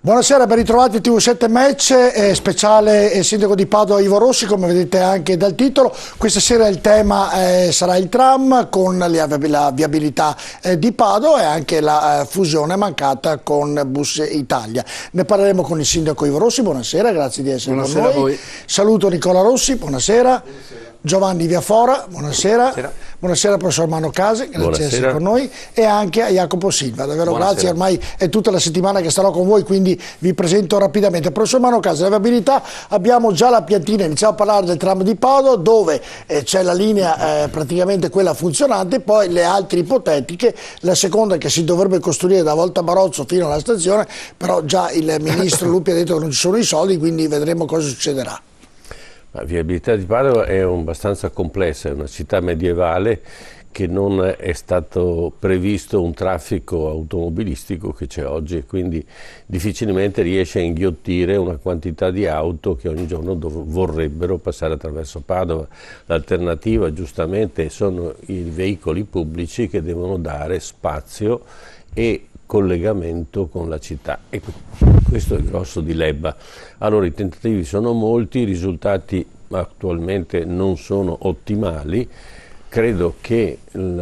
Buonasera, ben ritrovati a TV7 Match, speciale sindaco di Padova Ivo Rossi, come vedete anche dal titolo. Questa sera il tema sarà il tram con la viabilità di Padova e anche la fusione mancata con Bus Italia. Ne parleremo con il sindaco Ivo Rossi, buonasera, grazie di essere con noi. Buonasera a voi. Saluto Nicola Rossi, buonasera. Giovanni Viafora, buonasera. Buonasera professor Mano Case, grazie di essere con noi, e anche a Jacopo Silva, davvero grazie, ormai è tutta la settimana che starò con voi, quindi vi presento rapidamente. Professor Mano Case, la viabilità, abbiamo già la piantina, iniziamo a parlare del tram di Padova, dove c'è la linea praticamente quella funzionante, poi le altre ipotetiche, la seconda che si dovrebbe costruire da Volta Barozzo fino alla stazione, però già il ministro Lupi ha detto che non ci sono i soldi, quindi vedremo cosa succederà. La viabilità di Padova è abbastanza complessa, è una città medievale che non è stato previsto un traffico automobilistico che c'è oggi e quindi difficilmente riesce a inghiottire una quantità di auto che ogni giorno vorrebbero passare attraverso Padova. L'alternativa giustamente sono i veicoli pubblici che devono dare spazio e collegamento con la città, e questo è il grosso dilemma. Allora i tentativi sono molti, i risultati attualmente non sono ottimali. Credo che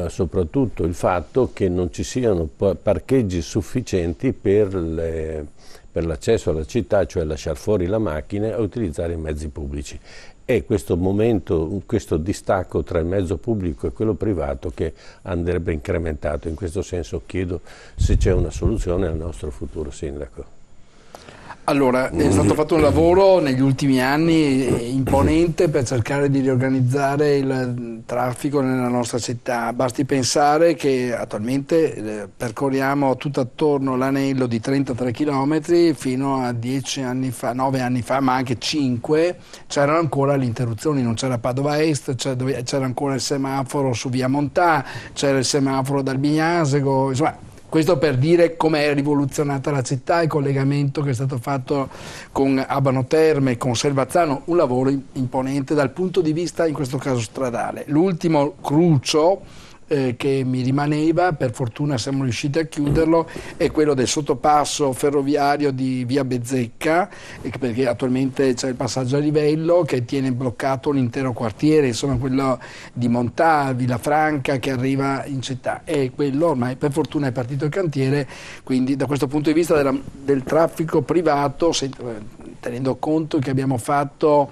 soprattutto il fatto che non ci siano parcheggi sufficienti per l'accesso alla città, cioè lasciare fuori la macchina e utilizzare i mezzi pubblici. È questo momento, questo distacco tra il mezzo pubblico e quello privato che andrebbe incrementato. In questo senso chiedo se c'è una soluzione al nostro futuro sindaco. Allora, è stato fatto un lavoro negli ultimi anni imponente per cercare di riorganizzare il traffico nella nostra città. Basti pensare che attualmente percorriamo tutto attorno l'anello di 33 km fino a 10 anni fa, 9 anni fa, ma anche 5, c'erano ancora le interruzioni, non c'era Padova Est, c'era ancora il semaforo su Via Montà, c'era il semaforo dal Bignasego, insomma. Questo per dire come è rivoluzionata la città, il collegamento che è stato fatto con Abano Terme, con Selvazzano, un lavoro imponente dal punto di vista, in questo caso, stradale. L'ultimo crucio che mi rimaneva, per fortuna siamo riusciti a chiuderlo, è quello del sottopasso ferroviario di Via Bezzecca, perché attualmente c'è il passaggio a livello che tiene bloccato un intero quartiere, insomma quello di Montà, Villafranca, che arriva in città, e quello ormai per fortuna è partito il cantiere, quindi da questo punto di vista del traffico privato, tenendo conto che abbiamo fatto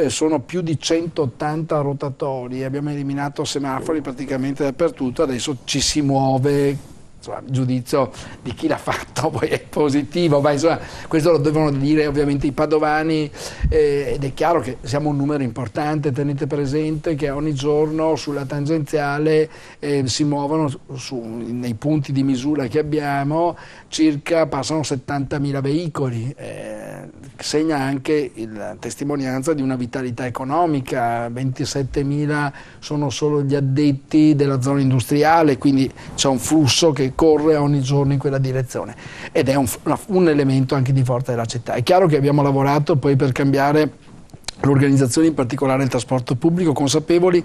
sono più di 180 rotatori, abbiamo eliminato semafori praticamente dappertutto, adesso ci si muove. Insomma, il giudizio di chi l'ha fatto poi è positivo, ma insomma questo lo devono dire ovviamente i padovani, ed è chiaro che siamo un numero importante. Tenete presente che ogni giorno sulla tangenziale si muovono nei punti di misura che abbiamo, passano 70.000 veicoli, segna anche la testimonianza di una vitalità economica. 27.000 sono solo gli addetti della zona industriale, quindi c'è un flusso che corre ogni giorno in quella direzione ed è un elemento anche di forza della città. È chiaro che abbiamo lavorato poi per cambiare l'organizzazione, in particolare il trasporto pubblico, consapevoli,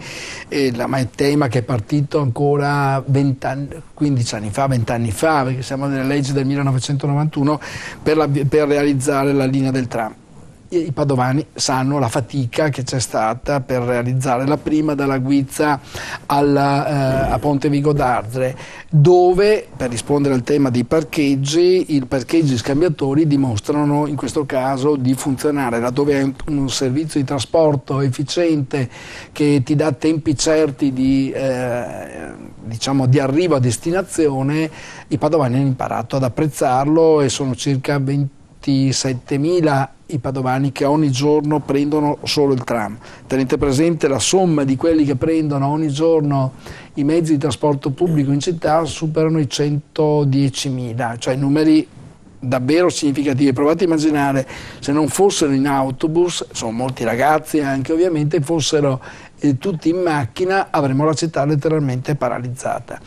ma è un tema che è partito ancora 15 anni fa, 20 anni fa, perché siamo nelle leggi del 1991 per realizzare la linea del tram. I padovani sanno la fatica che c'è stata per realizzare la prima dalla Guizza a Ponte Vigo d'Ardre, dove, per rispondere al tema dei parcheggi, i parcheggi scambiatori dimostrano in questo caso di funzionare. Laddove è un servizio di trasporto efficiente che ti dà tempi certi di arrivo a destinazione, i padovani hanno imparato ad apprezzarlo e sono circa 27.000 i padovani che ogni giorno prendono solo il tram. Tenete presente, la somma di quelli che prendono ogni giorno i mezzi di trasporto pubblico in città superano i 110.000, cioè numeri davvero significativi. Provate a immaginare se non fossero in autobus, sono molti ragazzi anche ovviamente, fossero tutti in macchina, avremmo la città letteralmente paralizzata.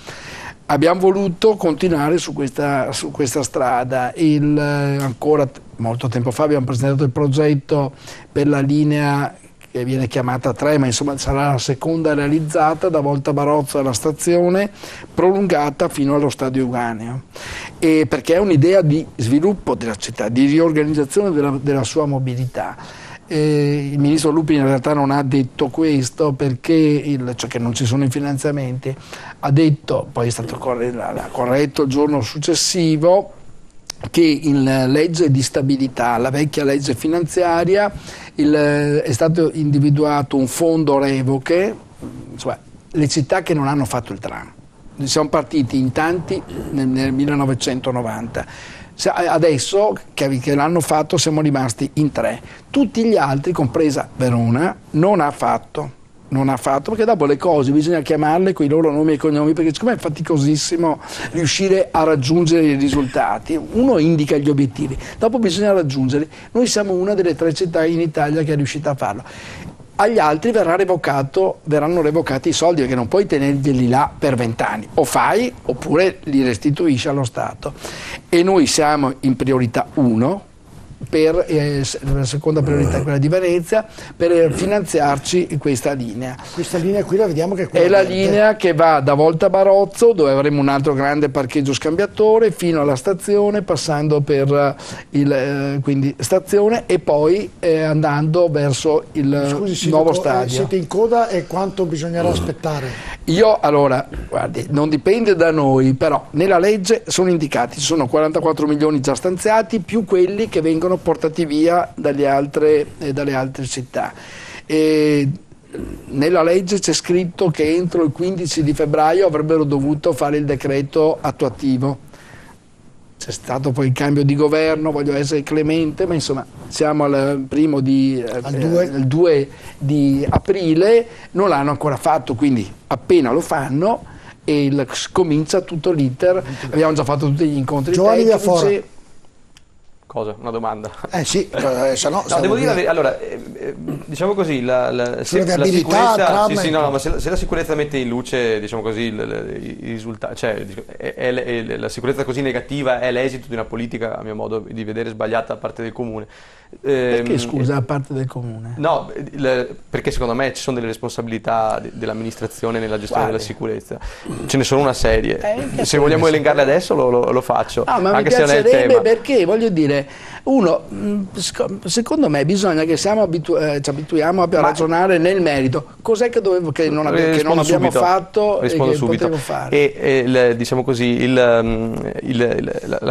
Abbiamo voluto continuare su questa strada. Ancora molto tempo fa abbiamo presentato il progetto per la linea che viene chiamata 3, ma insomma sarà la seconda realizzata da Volta Barozzo alla stazione, prolungata fino allo stadio Euganeo, e perché è un'idea di sviluppo della città, di riorganizzazione della sua mobilità. Il ministro Lupi in realtà non ha detto questo perché cioè che non ci sono i finanziamenti, ha detto, poi è stato corretto il giorno successivo, che in legge di stabilità, la vecchia legge finanziaria, è stato individuato un fondo revoche, cioè le città che non hanno fatto il tram. Siamo partiti in tanti nel 1990. Adesso che l'hanno fatto siamo rimasti in 3. Tutti gli altri, compresa Verona, non ha fatto perché dopo le cose bisogna chiamarle con i loro nomi e cognomi, perché secondo me è faticosissimo riuscire a raggiungere i risultati. Uno indica gli obiettivi, dopo bisogna raggiungerli. Noi siamo una delle 3 città in Italia che è riuscita a farlo. Agli altri verranno revocati i soldi, perché non puoi tenerli là per 20 anni, o fai oppure li restituisci allo Stato. E noi siamo in priorità 1, la seconda priorità è quella di Venezia, per finanziarci questa linea. Questa linea qui la vediamo che è quella è la verde. linea che va da Volta Barozzo, dove avremo un altro grande parcheggio scambiatore, fino alla stazione, passando per quindi stazione, e poi andando verso il nuovo stadio. Siete in coda, e quanto bisognerà aspettare? Allora, guardi, non dipende da noi, però nella legge sono indicati, ci sono 44 milioni già stanziati, più quelli che vengono portati via dalle altre città. Nella legge c'è scritto che entro il 15 di febbraio avrebbero dovuto fare il decreto attuativo. C'è stato poi il cambio di governo, voglio essere clemente, ma insomma siamo al 2 di aprile, non l'hanno ancora fatto, quindi appena lo fanno comincia tutto l'iter. Abbiamo già fatto tutti gli incontri Giovanni tecnici. Cosa? Una domanda? Sì, se no, devo dire, allora, diciamo così, se la sicurezza, se la sicurezza mette in luce, diciamo così, i risultati, cioè la sicurezza così negativa è l'esito di una politica, a mio modo di vedere, sbagliata da parte del comune. Perché, scusa, a parte del comune? No, perché secondo me ci sono delle responsabilità dell'amministrazione nella gestione della sicurezza. Ce ne sono una serie. Se vogliamo elencarle adesso lo faccio. Ma anche mi se non è il piacerebbe, tema. perché voglio dire, secondo me bisogna che ci abituiamo a ragionare nel merito. Cos'è che non abbiamo fatto e che potevo fare? E diciamo così, la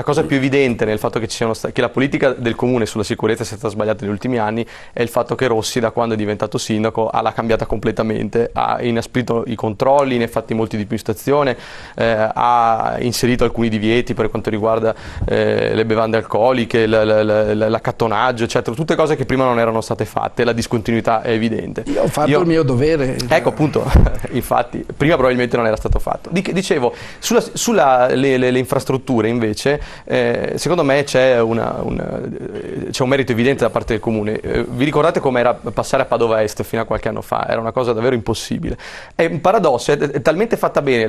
cosa più evidente nel fatto che che la politica del comune sulla sicurezza sia stata sbagliata negli ultimi anni è il fatto che Rossi, da quando è diventato sindaco, l'ha cambiata completamente, ha inasprito i controlli, ne ha fatti molti di più in stazione, ha inserito alcuni divieti per quanto riguarda le bevande alcoliche, l'accattonaggio, eccetera, tutte cose che prima non erano state fatte. La discontinuità è evidente. Io ho fatto il mio dovere. Ecco, appunto, infatti prima probabilmente non era stato fatto. Dicevo, sulle infrastrutture invece, secondo me c'è un merito evidente da parte del comune. Vi ricordate com'era passare a Padova Est fino a qualche anno fa? Era una cosa davvero impossibile. È un paradosso, è talmente fatta bene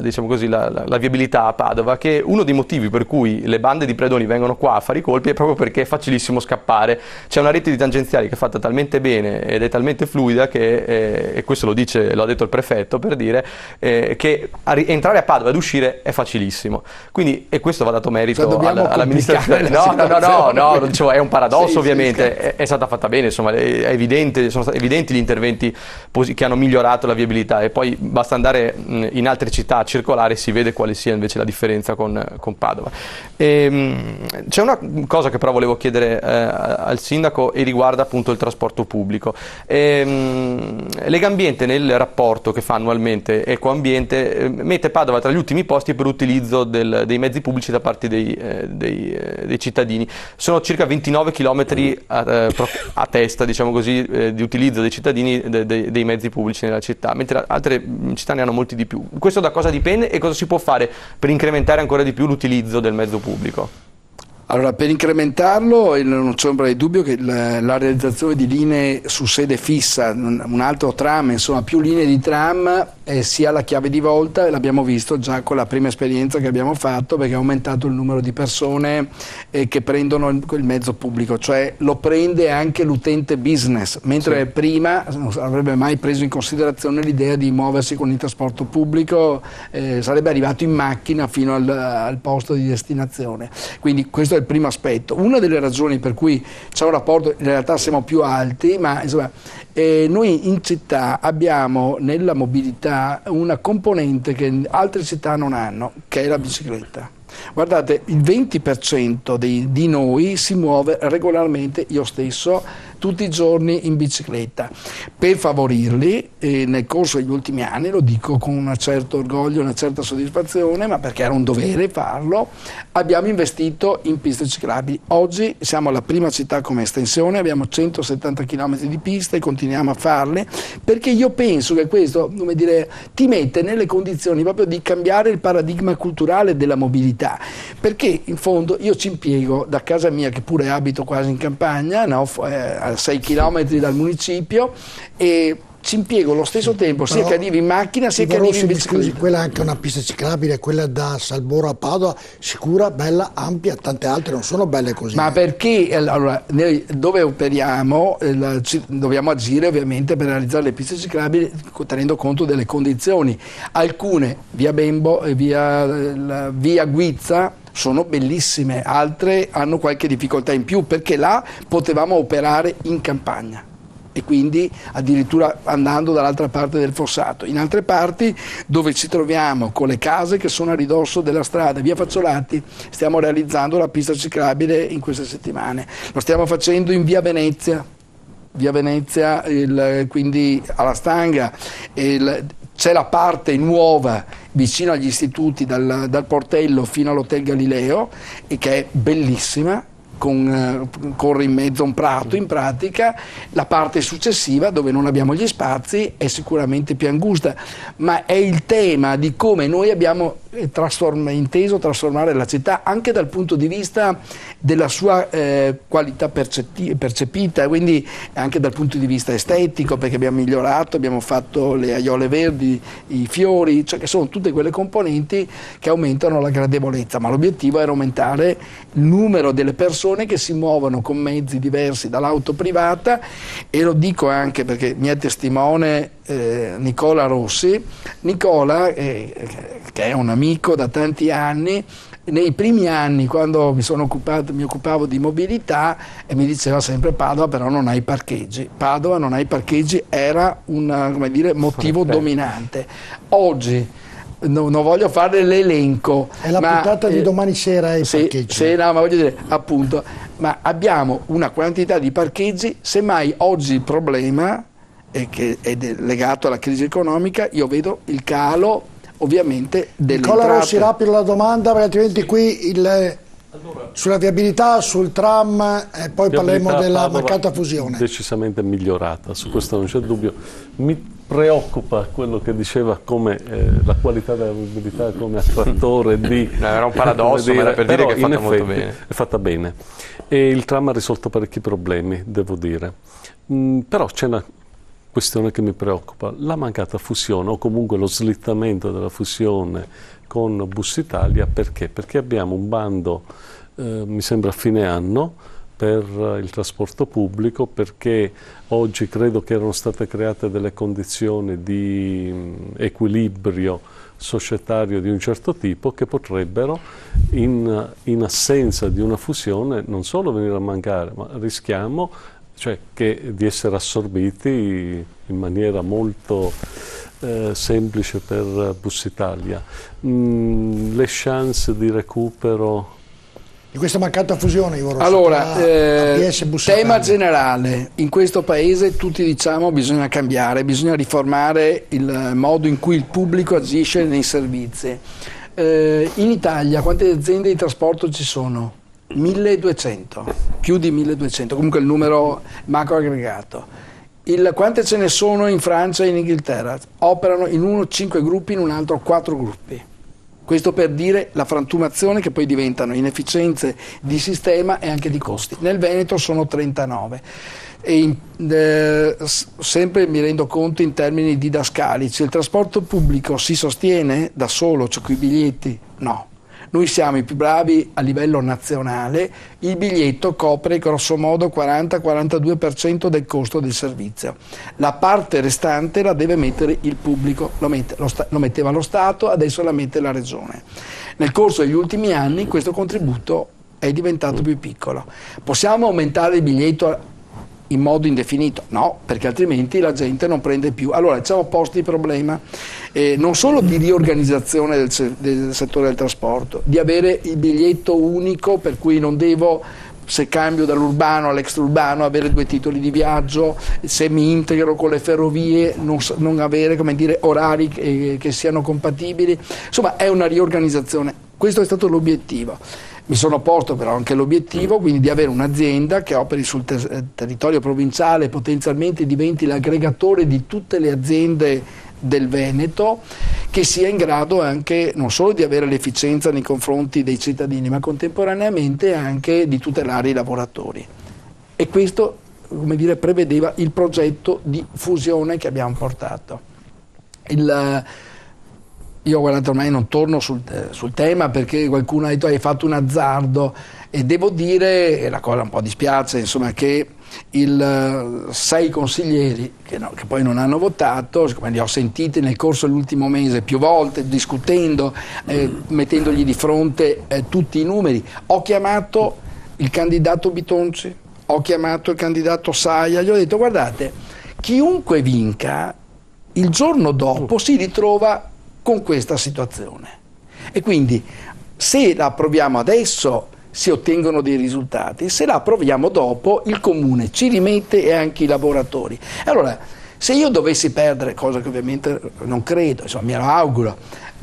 diciamo così, la viabilità a Padova, che uno dei motivi per cui le bande di predoni vengono qua a fare i colpi è proprio perché è facilissimo scappare. C'è una rete di tangenziali che è fatta talmente bene ed è talmente fluida che, e questo lo ha detto il prefetto, per dire che entrare a Padova ed uscire è facilissimo. Quindi, e questo va dato merito all'amministrazione. No, dicevo, è un paradosso, sì, ovviamente, è stata fatta bene, insomma, sono stati evidenti gli interventi che hanno migliorato la viabilità, e poi basta andare in altre città a circolare, si vede quale sia invece la differenza con Padova. C'è una cosa che però volevo chiedere al sindaco, e riguarda appunto il trasporto pubblico. Legambiente, nel rapporto che fa annualmente Ecoambiente, mette Padova tra gli ultimi posti per utilizzo dei mezzi pubblici da parte dei cittadini. Sono circa 29 chilometri a testa, diciamo così, di utilizzo dei cittadini dei mezzi pubblici nella città, mentre altre città ne hanno molti di più. Questo da cosa dipende e cosa si può fare per incrementare ancora di più l'utilizzo del mezzo pubblico? Allora, per incrementarlo non c'è ombra di dubbio che la realizzazione di linee su sede fissa, un altro tram, insomma più linee di tram sia la chiave di volta, e l'abbiamo visto già con la prima esperienza che abbiamo fatto, perché ha aumentato il numero di persone che prendono il mezzo pubblico, cioè lo prende anche l'utente business, mentre prima non avrebbe mai preso in considerazione l'idea di muoversi con il trasporto pubblico, sarebbe arrivato in macchina fino al posto di destinazione. Quindi questo è il primo aspetto. Una delle ragioni per cui c'è un rapporto, in realtà siamo più alti, ma insomma noi in città abbiamo nella mobilità una componente che altre città non hanno, che è la bicicletta. Guardate, il 20% di noi si muove regolarmente, io stesso, tutti i giorni in bicicletta. Per favorirli, nel corso degli ultimi anni, lo dico con un certo orgoglio, una certa soddisfazione, ma perché era un dovere farlo, abbiamo investito in piste ciclabili. Oggi siamo la prima città come estensione, abbiamo 170 km di piste e continuiamo a farle, perché io penso che questo, come dire, ti mette nelle condizioni proprio di cambiare il paradigma culturale della mobilità, perché in fondo io ci impiego da casa mia, che pure abito quasi in campagna, no? A 6 km dal municipio, e ci impiego lo stesso tempo sia che arrivi in macchina sia che arrivi in bicicletta. Scusi, quella è anche una pista ciclabile, quella da Salboro a Padova, sicura, bella, ampia, tante altre non sono belle così. Ma perché allora, noi dove operiamo dobbiamo agire ovviamente per realizzare le piste ciclabili tenendo conto delle condizioni. Alcune, via Bembo e via Guizza, sono bellissime, altre hanno qualche difficoltà in più, perché là potevamo operare in campagna e quindi addirittura andando dall'altra parte del fossato. In altre parti dove ci troviamo con le case che sono a ridosso della strada, via Facciolati, stiamo realizzando la pista ciclabile in queste settimane. Lo stiamo facendo in via Venezia, quindi alla Stanga. C'è la parte nuova vicino agli istituti dal Portello fino all'Hotel Galileo, e che è bellissima, corre in mezzo a un prato in pratica. La parte successiva, dove non abbiamo gli spazi, è sicuramente più angusta, ma è il tema di come noi abbiamo inteso trasformare la città anche dal punto di vista della sua qualità percepita, quindi anche dal punto di vista estetico, perché abbiamo migliorato, abbiamo fatto le aiole verdi, i fiori, cioè che sono tutte quelle componenti che aumentano la gradevolezza, ma l'obiettivo era aumentare il numero delle persone che si muovono con mezzi diversi dall'auto privata. E lo dico anche perché mi è testimone Nicola Rossi. Nicola, che è un amico da tanti anni, nei primi anni, quando mi occupavo di mobilità, e mi diceva sempre: Padova però non hai parcheggi. Padova non hai parcheggi era un motivo dominante. Oggi non voglio fare l'elenco, è la puntata di domani sera ai parcheggi. No, ma voglio dire, appunto, ma abbiamo una quantità di parcheggi. Semmai oggi il problema che è legato alla crisi economica, io vedo il calo ovviamente delle entrate. Nicola Rossi, rapido la domanda, perché altrimenti qui sulla viabilità, sul tram, e poi parleremo della mancata fusione. Decisamente migliorata, su questo non c'è dubbio. Mi preoccupa quello che diceva come la qualità della mobilità come fattore di... era un paradosso, ma era per dire che è fatta molto bene. È fatta bene. E il tram ha risolto parecchi problemi, devo dire. Però c'è una questione che mi preoccupa: la mancata fusione, o comunque lo slittamento della fusione con Bus Italia. Perché? Perché abbiamo un bando, mi sembra a fine anno, per il trasporto pubblico, perché oggi credo che erano state create delle condizioni di equilibrio societario di un certo tipo che potrebbero, in assenza di una fusione, non solo venire a mancare, ma rischiamo di essere assorbiti in maniera molto semplice per Bus Italia. Le chance di recupero di questa mancata fusione, allora, tema generale, in questo paese tutti diciamo bisogna cambiare, bisogna riformare il modo in cui il pubblico agisce nei servizi. In Italia quante aziende di trasporto ci sono? 1200, più di 1200, comunque il numero macro aggregato. Quante ce ne sono in Francia e in Inghilterra? Operano in uno 5 gruppi, in un altro 4 gruppi. Questo per dire la frantumazione, che poi diventano inefficienze di sistema e anche di costi. Nel Veneto sono 39. Sempre mi rendo conto in termini didascalici, il trasporto pubblico si sostiene da solo, cioè con i biglietti? No. Noi siamo i più bravi a livello nazionale, il biglietto copre grosso modo 40-42% del costo del servizio. La parte restante la deve mettere il pubblico, lo metteva lo Stato, adesso la mette la Regione. Nel corso degli ultimi anni questo contributo è diventato più piccolo. Possiamo aumentare il biglietto in modo indefinito? No, perché altrimenti la gente non prende più. Allora ci siamo posti il problema non solo di riorganizzazione del settore del trasporto, di avere il biglietto unico per cui non devo, se cambio dall'urbano all'extraurbano, avere 2 titoli di viaggio, se mi integro con le ferrovie non avere, come dire, orari che siano compatibili. Insomma, è una riorganizzazione. Questo è stato l'obiettivo. Mi sono posto però anche l'obiettivo quindi di avere un'azienda che operi sul territorio provinciale e potenzialmente diventi l'aggregatore di tutte le aziende del Veneto, che sia in grado anche non solo di avere l'efficienza nei confronti dei cittadini, ma contemporaneamente anche di tutelare i lavoratori. E questo, come dire, prevedeva il progetto di fusione che abbiamo portato. Io guardate, ormai non torno sul tema perché qualcuno ha detto hai fatto un azzardo, e devo dire, e la cosa un po' dispiace, insomma, che 6 consiglieri che poi non hanno votato, siccome li ho sentiti nel corso dell'ultimo mese più volte discutendo, mettendogli di fronte tutti i numeri, ho chiamato il candidato Bitonci, ho chiamato il candidato Saia, gli ho detto guardate, chiunque vinca il giorno dopo si ritrova con questa situazione, e quindi se la approviamo adesso si ottengono dei risultati, se la approviamo dopo il comune ci rimette e anche i lavoratori. Allora, se io dovessi perdere, cosa che ovviamente non credo, insomma me lo auguro,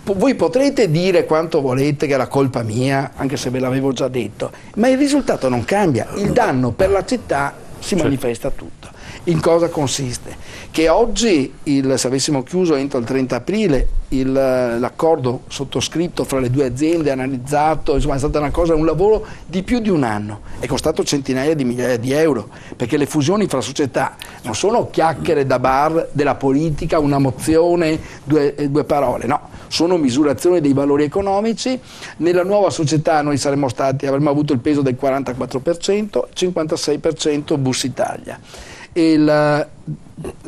voi potrete dire quanto volete che è la colpa mia, anche se ve l'avevo già detto, ma il risultato non cambia, il danno per la città si manifesta tutto. In cosa consiste? Che oggi, se avessimo chiuso entro il 30 aprile l'accordo sottoscritto fra le 2 aziende, analizzato, insomma è stata un lavoro di più di un anno, è costato centinaia di migliaia di euro, perché le fusioni fra società non sono chiacchiere da bar della politica, una mozione, due parole, no, sono misurazioni dei valori economici. Nella nuova società noi avremmo avuto il peso del 44%, 56% Bus Italia.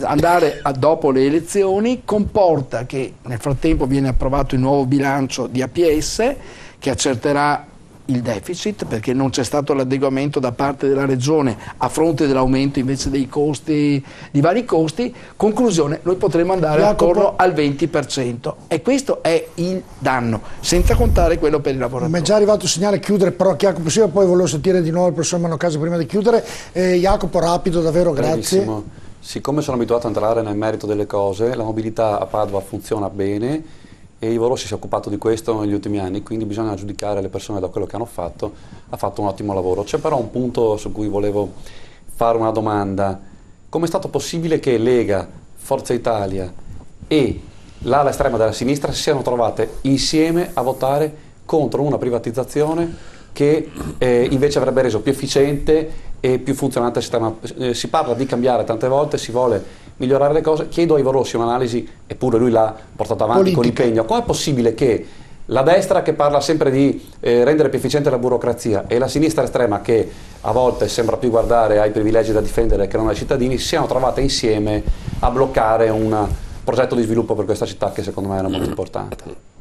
Andare dopo le elezioni comporta che nel frattempo viene approvato il nuovo bilancio di APS che accerterà il deficit, perché non c'è stato l'adeguamento da parte della Regione a fronte dell'aumento invece dei costi, di vari costi. Conclusione, noi potremo andare attorno al 20%, e questo è il danno, senza contare quello per i lavoratori. Mi è già arrivato il segnale chiudere, però Jacopo Silva, poi volevo sentire di nuovo il professor Manocase prima di chiudere. Jacopo, rapido, davvero, grazie. Bravissimo. Siccome sono abituato ad entrare nel merito delle cose, la mobilità a Padova funziona bene e Ivo Rossi si è occupato di questo negli ultimi anni, quindi bisogna giudicare le persone da quello che hanno fatto. Ha fatto un ottimo lavoro. C'è però un punto su cui volevo fare una domanda. Come è stato possibile che Lega, Forza Italia e l'ala estrema della sinistra si siano trovate insieme a votare contro una privatizzazione che invece avrebbe reso più efficiente e più funzionante il sistema? Si parla di cambiare tante volte, si vuole migliorare le cose. Chiedo a Ivo Rossi un'analisi, eppure lui l'ha portata avanti con impegno. Com'è possibile che la destra, che parla sempre di rendere più efficiente la burocrazia, e la sinistra estrema, che a volte sembra più guardare ai privilegi da difendere che non ai cittadini, si siano trovate insieme a bloccare un progetto di sviluppo per questa città che secondo me era molto importante?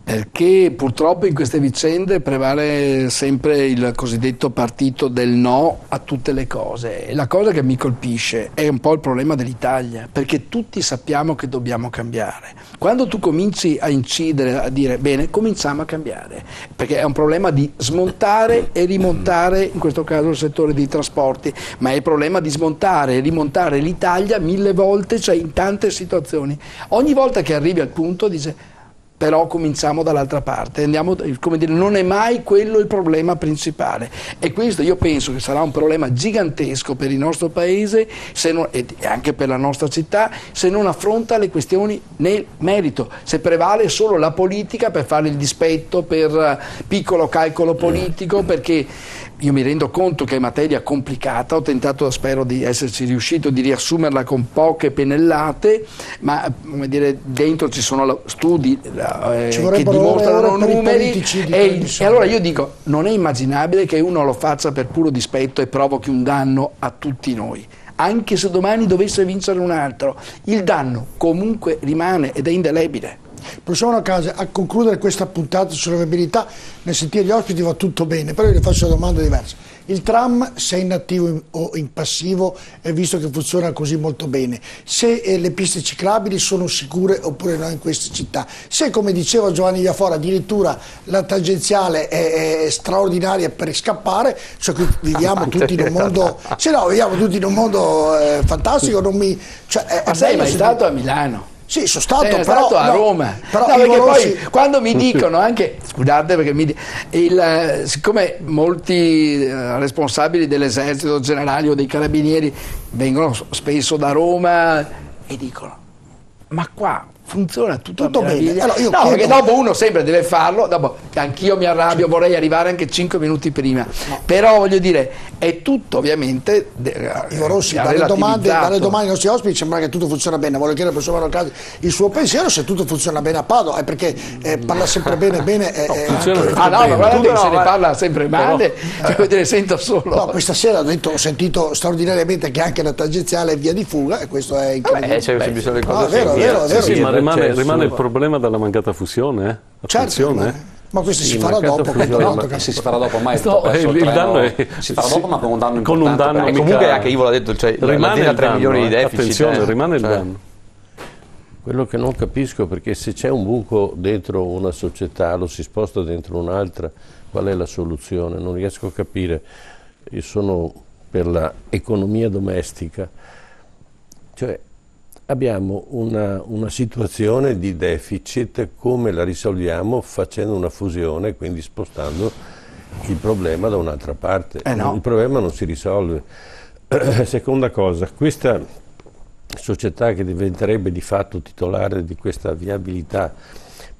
Perché purtroppo in queste vicende prevale sempre il cosiddetto partito del no a tutte le cose, e la cosa che mi colpisce è un po' il problema dell'Italia, perché tutti sappiamo che dobbiamo cambiare. Quando tu cominci a incidere, a dire bene, cominciamo a cambiare, perché è un problema di smontare e rimontare, in questo caso il settore dei trasporti, ma è il problema di smontare e rimontare l'Italia 1000 volte, cioè in tante situazioni. Ogni volta che arrivi al punto dice però cominciamo dall'altra parte, andiamo, come dire, non è mai quello il problema principale, e questo io penso che sarà un problema gigantesco per il nostro paese e anche per la nostra città se non affronta le questioni nel merito, se prevale solo la politica per fare il dispetto, per piccolo calcolo politico, perché io mi rendo conto che è materia complicata, ho tentato, spero di esserci riuscito, di riassumerla con poche pennellate, ma come dire, dentro ci sono studi che dimostrano numeri e allora io dico, non è immaginabile che uno lo faccia per puro dispetto e provochi un danno a tutti noi. Anche se domani dovesse vincere un altro, il danno comunque rimane ed è indelebile. Proviamo a concludere questa puntata sulla viabilità. Nel sentire gli ospiti va tutto bene, però io le faccio una domanda diversa. Il tram, se è in attivo o in passivo, visto che funziona così molto bene, se le piste ciclabili sono sicure oppure no in queste città, se, come diceva Giovanni Viafora, addirittura la tangenziale è straordinaria per scappare, cioè qui viviamo tutti in un mondo, viviamo tutti in un mondo fantastico, ma sei mai stato a Milano? Sì, sono stato, però stato a Roma. Però perché poi quando mi dicono anche, scusate perché siccome molti responsabili dell'esercito, generali o dei carabinieri vengono spesso da Roma e dicono, ma qua funziona tutto bene. Allora, perché dopo uno sempre deve farlo, dopo anch'io mi arrabbio, vorrei arrivare anche 5 minuti prima, però voglio dire, è tutto ovviamente Ivo Rossi, dalle domande ai nostri ospiti sembra che tutto funziona bene. Voglio chiedere al professor Marocasi il suo pensiero, se tutto funziona bene a Padova, è perché parla sempre bene ma guardate che se ne parla sempre male, sento solo. No, questa sera ho sentito straordinariamente che anche la tangenziale è via di fuga, e questo è incredibile. Bisogna le cose vero. Ma rimane il problema della mancata fusione, Attenzione. Ma questo si farà dopo. Si farà dopo, ma il danno si farà dopo, ma con un danno importante. Con un danno comunque anche Ivo l'ha detto, rimane il 3 milioni di deficit. Attenzione, rimane il danno. Quello che non capisco, perché se c'è un buco dentro una società, lo si sposta dentro un'altra, qual è la soluzione? Non riesco a capire. Io sono per l'economia domestica, cioè abbiamo una situazione di deficit, come la risolviamo? Facendo una fusione, quindi spostando il problema da un'altra parte. Il problema non si risolve. Seconda cosa, questa società che diventerebbe di fatto titolare di questa viabilità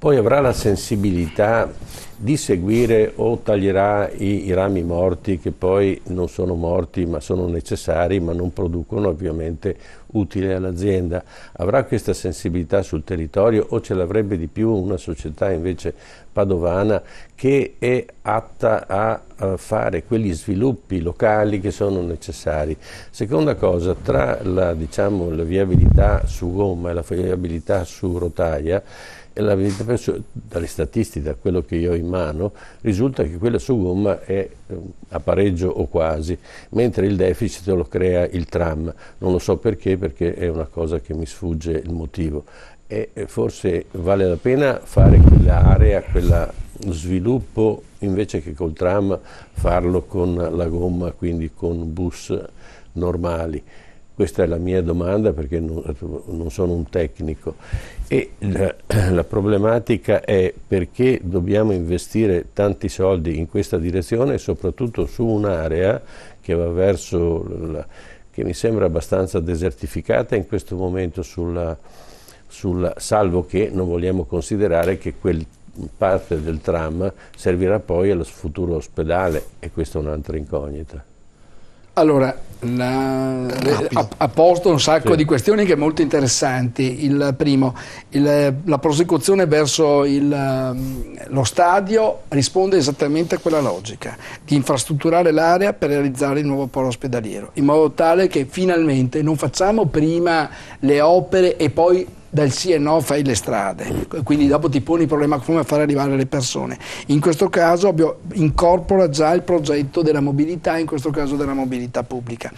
poi avrà la sensibilità di seguire o taglierà i rami morti, che poi non sono morti ma sono necessari, ma non producono ovviamente utile all'azienda. Avrà questa sensibilità sul territorio, o ce l'avrebbe di più una società invece padovana che è atta a fare quegli sviluppi locali che sono necessari? Seconda cosa, tra la viabilità su gomma e la viabilità su rotaia, dalle statistiche, da quello che io ho in mano, risulta che quella su gomma è a pareggio o quasi, mentre il deficit lo crea il tram. Non lo so perché è una cosa che mi sfugge il motivo, e forse vale la pena fare quell'area, quello sviluppo, invece che col tram farlo con la gomma, quindi con bus normali. Questa è la mia domanda, perché non sono un tecnico. E la problematica è perché dobbiamo investire tanti soldi in questa direzione, e soprattutto su un'area che va verso, che mi sembra abbastanza desertificata in questo momento, salvo che non vogliamo considerare che quel parte del tram servirà poi allo futuro ospedale, e questa è un'altra incognita. Allora, ha posto un sacco di questioni che molto interessanti. Il primo, la prosecuzione verso lo stadio risponde esattamente a quella logica di infrastrutturare l'area per realizzare il nuovo polo ospedaliero, in modo tale che finalmente non facciamo prima le opere e poi dal sì e no fai le strade, quindi dopo ti poni il problema come far arrivare le persone. In questo caso incorpora già il progetto della mobilità, in questo caso della mobilità pubblica.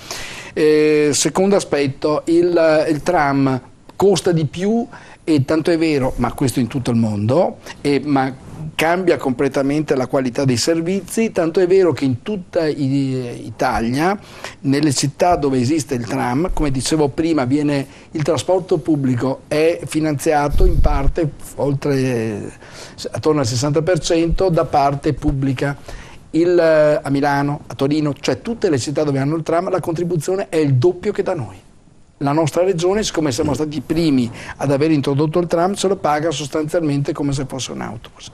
Secondo aspetto, il tram costa di più, e tanto è vero, ma questo in tutto il mondo, ma cambia completamente la qualità dei servizi, tanto è vero che in tutta Italia, nelle città dove esiste il tram, come dicevo prima, il trasporto pubblico è finanziato in parte, attorno al 60%, da parte pubblica. A Milano, a Torino, cioè tutte le città dove hanno il tram, la contribuzione è il doppio che da noi. La nostra regione, siccome siamo stati i primi ad aver introdotto il tram, se lo paga sostanzialmente come se fosse un autobus.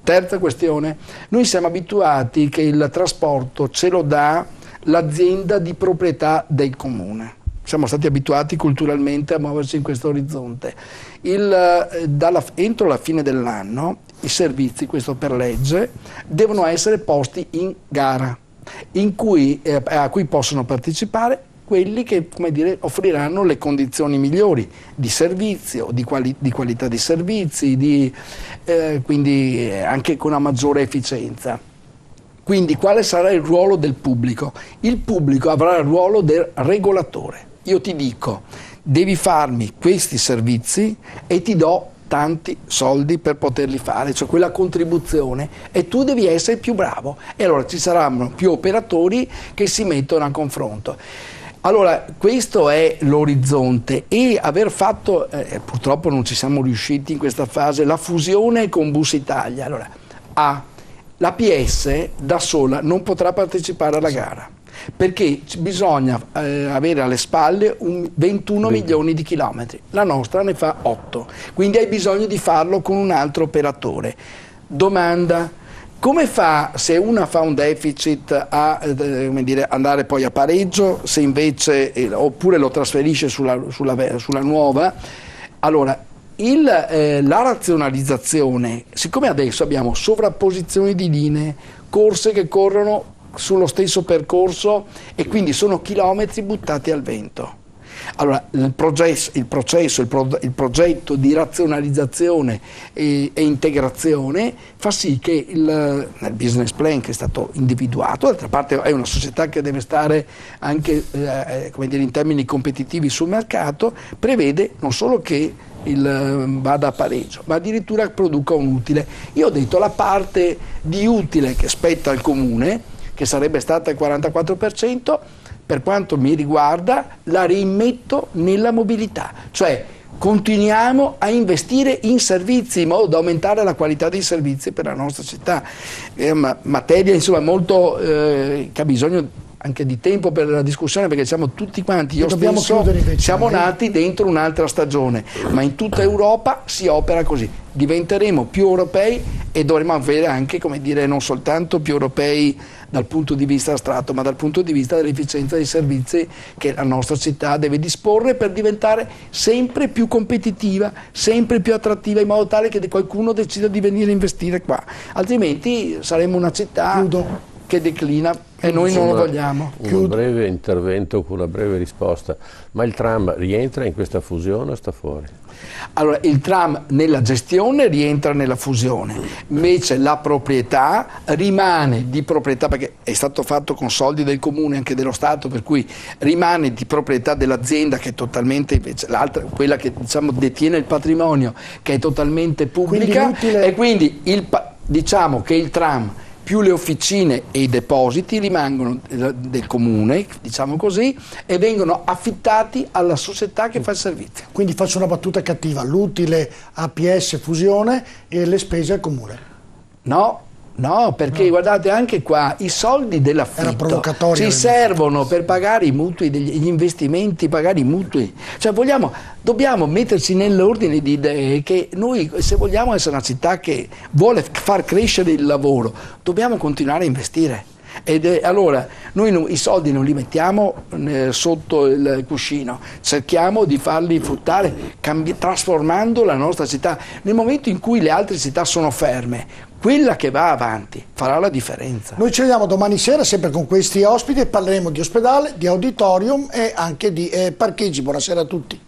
Terza questione, noi siamo abituati che il trasporto ce lo dà l'azienda di proprietà del comune. Siamo stati abituati culturalmente a muoverci in questo orizzonte. Entro la fine dell'anno i servizi, questo per legge, devono essere posti in gara, a cui possono partecipare quelli che, come dire, offriranno le condizioni migliori di servizio, di qualità di servizi, quindi anche con una maggiore efficienza. Quindi quale sarà il ruolo del pubblico? Il pubblico avrà il ruolo del regolatore. Io ti dico, devi farmi questi servizi e ti do tanti soldi per poterli fare, cioè quella contribuzione, e tu devi essere più bravo. E allora ci saranno più operatori che si mettono a confronto. Allora, questo è l'orizzonte, e aver fatto, purtroppo non ci siamo riusciti in questa fase, la fusione con Bus Italia. Allora, la PS da sola non potrà partecipare alla gara, perché bisogna avere alle spalle 21 milioni di chilometri, la nostra ne fa 8, quindi hai bisogno di farlo con un altro operatore. Domanda: come fa, se una fa un deficit, a andare poi a pareggio, se invece, oppure lo trasferisce sulla nuova? Allora, la razionalizzazione, siccome adesso abbiamo sovrapposizioni di linee, corse che corrono sullo stesso percorso e quindi sono chilometri buttati al vento. Allora, il progetto di razionalizzazione e integrazione fa sì che nel business plan che è stato individuato, d'altra parte è una società che deve stare anche in termini competitivi sul mercato, prevede non solo che vada a pareggio, ma addirittura produca un utile. Io ho detto la parte di utile che spetta al comune, che sarebbe stata il 44%, per quanto mi riguarda la rimetto nella mobilità, cioè continuiamo a investire in servizi in modo da aumentare la qualità dei servizi per la nostra città. È una materia molto che ha bisogno anche di tempo per la discussione, perché siamo tutti quanti, io stesso, siamo nati dentro un'altra stagione, ma in tutta Europa si opera così. Diventeremo più europei e dovremo avere anche, non soltanto più europei dal punto di vista astratto, ma dal punto di vista dell'efficienza dei servizi che la nostra città deve disporre per diventare sempre più competitiva, sempre più attrattiva, in modo tale che qualcuno decida di venire a investire qua. Altrimenti saremo una città che declina e noi non lo vogliamo. Un breve intervento con una breve risposta. Ma il tram rientra in questa fusione o sta fuori? Allora, il tram nella gestione rientra nella fusione, invece la proprietà rimane di proprietà, perché è stato fatto con soldi del comune e anche dello Stato, per cui rimane di proprietà dell'azienda, che è totalmente, invece l'altra, quella che detiene il patrimonio, che è totalmente pubblica, e quindi diciamo che il tram più le officine e i depositi rimangono del comune, diciamo così, e vengono affittati alla società che fa il servizio. Quindi faccio una battuta cattiva: l'utile APS fusione e le spese al comune. No, perché guardate, anche qua i soldi dell'affitto ci servono per pagare i mutui, gli investimenti, pagare i mutui. Cioè dobbiamo metterci nell'ordine di idee che noi, se vogliamo essere una città che vuole far crescere il lavoro, dobbiamo continuare a investire. Allora noi i soldi non li mettiamo sotto il cuscino, cerchiamo di farli fruttare trasformando la nostra città. Nel momento in cui le altre città sono ferme, quella che va avanti farà la differenza. Noi ci vediamo domani sera sempre con questi ospiti e parleremo di ospedale, di auditorium e anche di parcheggi. Buonasera a tutti.